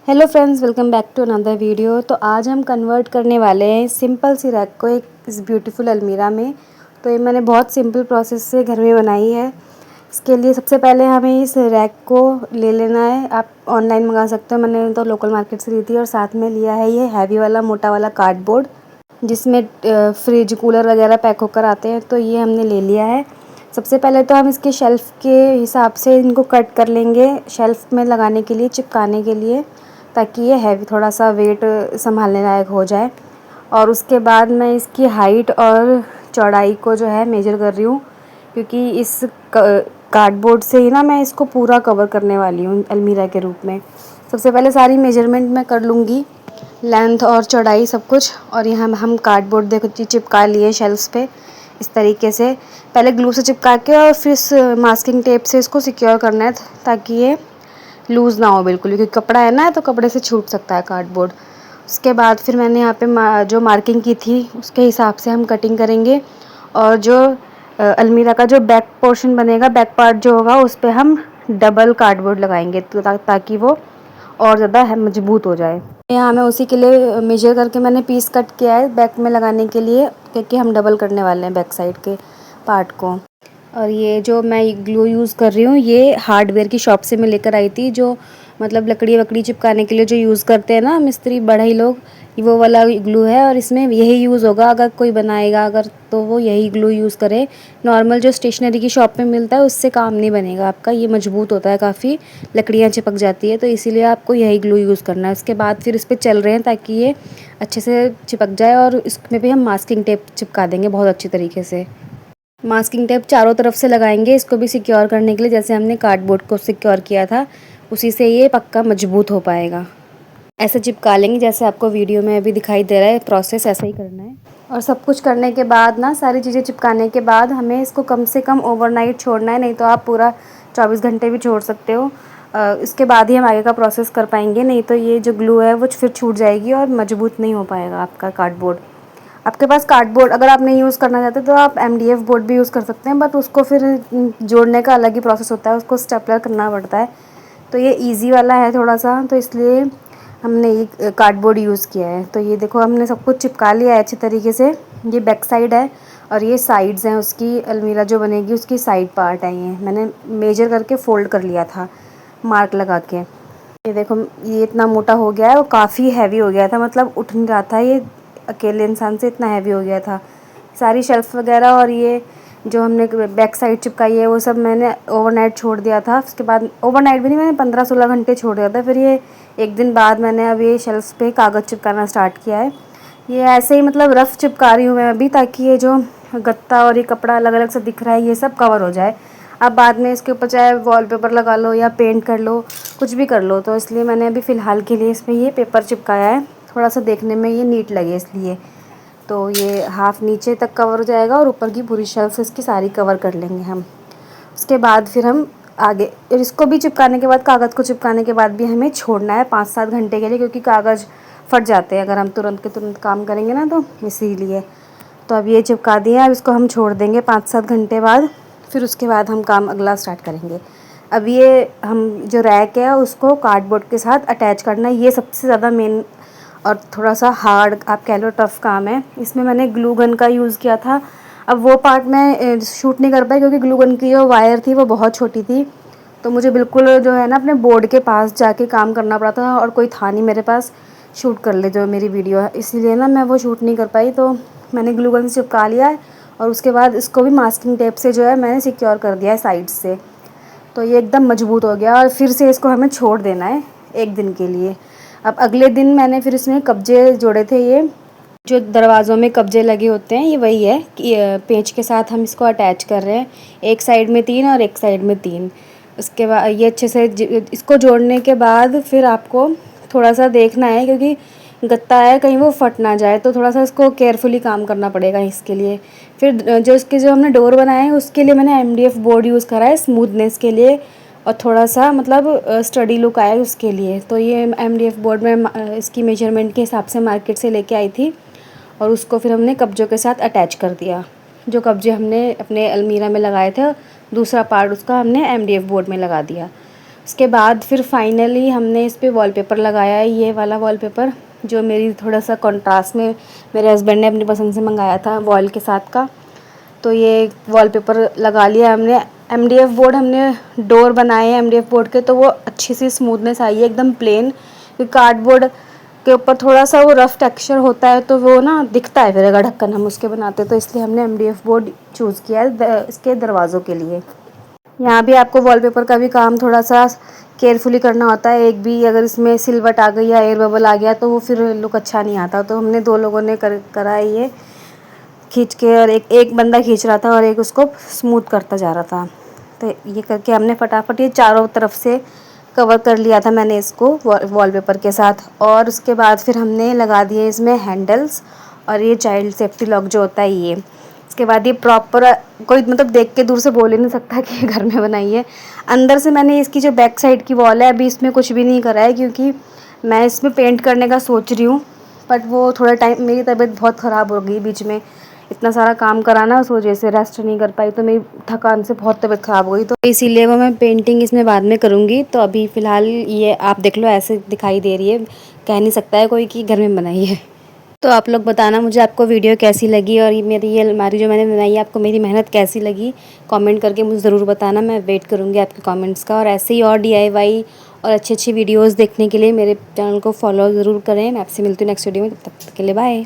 Hello friends, welcome back to another video. तो आज हम कन्वर्ट करने वाले हैं सिंपल सी रैक को एक इस ब्यूटीफुल अलमीरा में। तो ये मैंने बहुत सिंपल प्रोसेस से घर में बनाई है। इसके लिए सबसे पहले हमें इस रैक को ले लेना है। आप ऑनलाइन मंगा सकते हो, मैंने तो लोकल मार्केट से ली थी। और साथ में लिया है ये हैवी वाला मोटा वाला कार्डबोर्ड जिसमें फ्रिज कूलर वगैरह पैक होकर आते हैं। तो ये हमने ले लिया है। सबसे पहले तो हम इसके शेल्फ़ के हिसाब से इनको कट कर लेंगे, शेल्फ़ में लगाने के लिए, चिपकाने के लिए, ताकि ये हैवी थोड़ा सा वेट संभालने लायक हो जाए। और उसके बाद मैं इसकी हाइट और चौड़ाई को जो है मेजर कर रही हूँ, क्योंकि इस कार्डबोर्ड से ही ना मैं इसको पूरा कवर करने वाली हूँ अलमीरा के रूप में। सबसे पहले सारी मेजरमेंट मैं कर लूँगी, लेंथ और चौड़ाई सब कुछ। और यहाँ हम कार्डबोर्ड देखो चिपका लिए शेल्फ्स पे इस तरीके से। पहले ग्लू से चिपका के और फिर इस मास्किंग टेप से इसको सिक्योर करना है, ताकि ये लूज़ ना हो बिल्कुल, क्योंकि कपड़ा है ना, तो कपड़े से छूट सकता है कार्डबोर्ड। उसके बाद फिर मैंने यहाँ पे जो मार्किंग की थी उसके हिसाब से हम कटिंग करेंगे। और जो अलमीरा का जो बैक पोर्शन बनेगा, बैक पार्ट जो होगा, उस पर हम डबल कार्डबोर्ड लगाएंगे, तो ताकि वो और ज़्यादा मजबूत हो जाए। यहाँ मैं उसी के लिए मेजर करके मैंने पीस कट किया है बैक में लगाने के लिए, क्योंकि हम डबल करने वाले हैं बैक साइड के पार्ट को। और ये जो मैं ग्लू यूज़ कर रही हूँ, ये हार्डवेयर की शॉप से मैं लेकर आई थी, जो मतलब लकड़ी वकड़ी चिपकाने के लिए जो यूज़ करते हैं ना मिस्त्री बढ़ई लोग, वो वाला ग्लू है। और इसमें यही यूज़ होगा, अगर कोई बनाएगा अगर, तो वो यही ग्लू यूज़ करे। नॉर्मल जो स्टेशनरी की शॉप में मिलता है उससे काम नहीं बनेगा आपका। ये मजबूत होता है काफ़ी, लकड़ियाँ चिपक जाती है, तो इसीलिए आपको यही ग्लू यूज़ करना है। उसके बाद फिर इस पर चल रहे हैं ताकि ये अच्छे से चिपक जाए। और इसमें भी हम मास्किंग टेप चिपका देंगे बहुत अच्छी तरीके से। मास्किंग टेप चारों तरफ से लगाएंगे इसको भी सिक्योर करने के लिए, जैसे हमने कार्डबोर्ड को सिक्योर किया था, उसी से ये पक्का मजबूत हो पाएगा। ऐसे चिपका लेंगे जैसे आपको वीडियो में अभी दिखाई दे रहा है, प्रोसेस ऐसा ही करना है। और सब कुछ करने के बाद ना, सारी चीज़ें चिपकाने के बाद हमें इसको कम से कम ओवरनाइट छोड़ना है, नहीं तो आप पूरा 24 घंटे भी छोड़ सकते हो। इसके बाद ही हम आगे का प्रोसेस कर पाएंगे, नहीं तो ये जो ग्लू है वो फिर छूट जाएगी और मजबूत नहीं हो पाएगा आपका कार्डबोर्ड। आपके पास कार्डबोर्ड अगर आप नहीं यूज़ करना चाहते तो आप MDF बोर्ड भी यूज़ कर सकते हैं, बट उसको फिर जोड़ने का अलग ही प्रोसेस होता है, उसको स्टेपलर करना पड़ता है। तो ये इजी वाला है थोड़ा सा, तो इसलिए हमने ये कार्डबोर्ड यूज़ किया है। तो ये देखो हमने सब कुछ चिपका लिया है अच्छे तरीके से। ये बैक साइड है और ये साइड्स हैं उसकी, अलमीरा जो बनेगी उसकी साइड पार्ट है। ये मैंने मेजर करके फ़ोल्ड कर लिया था मार्क लगा के। ये देखो ये इतना मोटा हो गया है, वो काफ़ी हैवी हो गया था, मतलब उठ नहीं रहा था ये अकेले इंसान से, इतना हैवी हो गया था। सारी शेल्फ़ वगैरह और ये जो हमने बैक साइड चिपकाई है वो सब मैंने ओवरनाइट छोड़ दिया था। उसके बाद ओवरनाइट भी नहीं, मैंने 15-16 घंटे छोड़ दिया था। फिर ये एक दिन बाद मैंने अब ये शेल्फ़ पे कागज़ चिपकाना स्टार्ट किया है। ये ऐसे ही मतलब रफ़ चिपका रही हूँ मैं अभी, ताकि ये जो गत्ता और ये कपड़ा अलग अलग सा दिख रहा है ये सब कवर हो जाए। आप बाद में इसके ऊपर चाहे वॉलपेपर लगा लो या पेंट कर लो, कुछ भी कर लो। तो इसलिए मैंने अभी फ़िलहाल के लिए इसमें ये पेपर चिपकाया है, थोड़ा सा देखने में ये नीट लगे इसलिए। तो ये हाफ़ नीचे तक कवर हो जाएगा और ऊपर की पूरी शेल्फ इसकी सारी कवर कर लेंगे हम। उसके बाद फिर हम आगे, और इसको भी चिपकाने के बाद, कागज़ को चिपकाने के बाद भी हमें छोड़ना है 5-7 घंटे के लिए, क्योंकि कागज़ फट जाते हैं अगर हम तुरंत के तुरंत काम करेंगे ना, तो इसीलिए। तो अब ये चिपका दिया, अब इसको हम छोड़ देंगे 5-7 घंटे बाद। फिर उसके बाद हम काम अगला स्टार्ट करेंगे। अब ये हम जो रैक है उसको कार्डबोर्ड के साथ अटैच करना है, ये सबसे ज़्यादा मेन और थोड़ा सा हार्ड आप कह लो टफ़ काम है। इसमें मैंने ग्लू गन का यूज़ किया था। अब वो पार्ट मैं शूट नहीं कर पाई, क्योंकि ग्लू गन की जो वायर थी वो बहुत छोटी थी, तो मुझे बिल्कुल जो है ना अपने बोर्ड के पास जाके काम करना पड़ा था, और कोई था नहीं मेरे पास शूट कर ले जो मेरी वीडियो है, इसीलिए ना मैं वो शूट नहीं कर पाई। तो मैंने ग्लू गन से चिपका लिया है और उसके बाद इसको भी मास्किंग टेप से जो है मैंने सिक्योर कर दिया है साइड से। तो ये एकदम मजबूत हो गया, और फिर से इसको हमें छोड़ देना है एक दिन के लिए। अब अगले दिन मैंने फिर इसमें कब्जे जोड़े थे, ये जो दरवाज़ों में कब्जे लगे होते हैं, ये वही है कि पेंच के साथ हम इसको अटैच कर रहे हैं, एक साइड में 3 और एक साइड में 3। उसके बाद ये अच्छे से इसको जोड़ने के बाद फिर आपको थोड़ा सा देखना है, क्योंकि गत्ता है कहीं वो फट ना जाए, तो थोड़ा सा इसको केयरफुली काम करना पड़ेगा इसके लिए। फिर जो हमने डोर बनाए हैं उसके लिए मैंने MDF बोर्ड यूज़ करा है स्मूथनेस के लिए, और थोड़ा सा मतलब स्टडी लुक आए उसके लिए। तो ये MDF बोर्ड में इसकी मेजरमेंट के हिसाब से मार्केट से लेके आई थी, और उसको फिर हमने कब्जों के साथ अटैच कर दिया। जो कब्जे हमने अपने अलमीरा में लगाए थे, दूसरा पार्ट उसका हमने MDF बोर्ड में लगा दिया। उसके बाद फिर फाइनली हमने इस पे वॉलपेपर लगाया है, ये वाला वॉलपेपर जो मेरी थोड़ा सा कंट्रास्ट में मेरे हस्बैंड ने अपनी पसंद से मंगाया था वॉल के साथ का। तो ये वॉलपेपर लगा लिया हमने। एमडीएफ बोर्ड हमने डोर बनाए हैं एमडीएफ बोर्ड के, तो वो अच्छी सी स्मूथनेस आई है एकदम प्लेन। क्योंकि कार्डबोर्ड के ऊपर थोड़ा सा वो रफ टेक्सचर होता है तो वो ना दिखता है फिर अगर ढक्कन हम उसके बनाते, तो इसलिए हमने एमडीएफ बोर्ड चूज़ किया है इसके दरवाज़ों के लिए। यहाँ भी आपको वॉलपेपर का भी काम थोड़ा सा केयरफुली करना होता है। एक भी अगर इसमें सिलवट आ गई या एयर बबल आ गया तो वो फिर लुक अच्छा नहीं आता। तो हमने 2 लोगों ने करा है ये खींच के, और एक बंदा खींच रहा था और एक उसको स्मूथ करता जा रहा था। तो ये करके हमने फटाफट ये चारों तरफ से कवर कर लिया था मैंने इसको वॉलपेपर के साथ। और उसके बाद फिर हमने लगा दिए इसमें हैंडल्स और ये चाइल्ड सेफ्टी लॉक जो होता है ये। इसके बाद ये प्रॉपर कोई मतलब देख के दूर से बोल ही नहीं सकता कि ये घर में बनाई है। अंदर से मैंने इसकी जो बैक साइड की वॉल है अभी इसमें कुछ भी नहीं करा है, क्योंकि मैं इसमें पेंट करने का सोच रही हूँ। बट वो थोड़ा टाइम, मेरी तबीयत बहुत ख़राब हो गई बीच में, इतना सारा काम करा ना उस वजह से रेस्ट नहीं कर पाई, तो मेरी थकान से बहुत तबीयत ख़राब हो गई। तो इसीलिए वो मैं पेंटिंग इसमें बाद में करूँगी। तो अभी फ़िलहाल ये आप देख लो ऐसे दिखाई दे रही है, कह नहीं सकता है कोई कि घर में बनाई है। तो आप लोग बताना मुझे आपको वीडियो कैसी लगी, और ये मेरी ये अलमारी जो मैंने बनाई है आपको मेरी मेहनत कैसी लगी, कमेंट करके मुझे ज़रूर बताना। मैं वेट करूँगी आपके कमेंट्स का। और ऐसे ही और डीआईवाई और अच्छी अच्छी वीडियोस देखने के लिए मेरे चैनल को फॉलो ज़रूर करें। मैं आपसे मिलती हूँ नेक्स्ट वीडियो में, तब तक के लिए बाय।